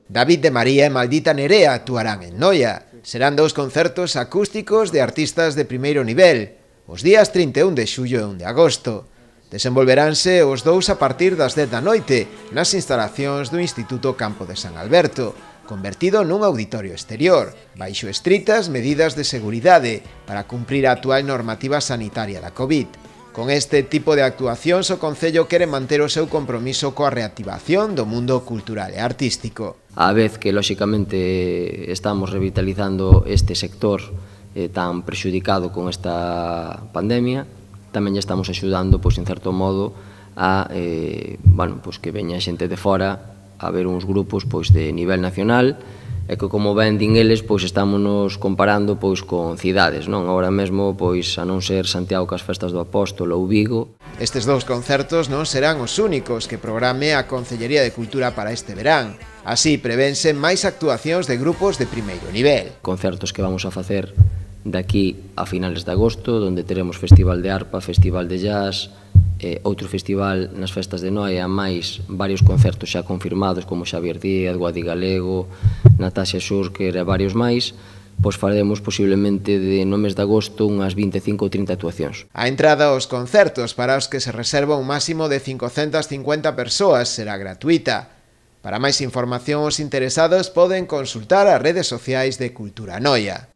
David de María e Maldita Nerea actuarán en Noia. Serán dous concertos acústicos de artistas de primeiro nivel, os días 31 de xullo e 1 de agosto. Desenvolveránse os dous a partir das 10 da noite nas instalacións do Instituto Campo de San Alberto, convertido nun auditorio exterior, baixo estritas medidas de seguridade para cumprir a actual normativa sanitaria da COVID. Con este tipo de actuacións, o Concello quere manter o seu compromiso coa reactivación do mundo cultural e artístico. A vez que, lóxicamente, estamos revitalizando este sector tan prexudicado con esta pandemia, tamén estamos axudando, pois, en certo modo, a que veña xente de fora a ver uns grupos de nivel nacional e que, como ben din eles, estámonos comparando con cidades, non? Agora mesmo, a non ser Santiago cas festas do Apóstolo ou Vigo. Estes dous concertos non serán os únicos que programe a Concellería de Cultura para este verán. Así, prevense máis actuacións de grupos de primeiro nivel. Concertos que vamos a facer daqui a finales de agosto, onde teremos Festival de Arpa, Festival de Jazz, outro festival nas festas de Noia, máis varios concertos xa confirmados como Xavier Díaz, Guadi Galego, Natasia Xurker e varios máis, faremos posiblemente no mes de agosto unhas 25 ou 30 actuacións. A entrada aos concertos para os que se reserva un máximo de 550 persoas será gratuita. Para máis información, os interesados poden consultar as redes sociais de Cultura Noia.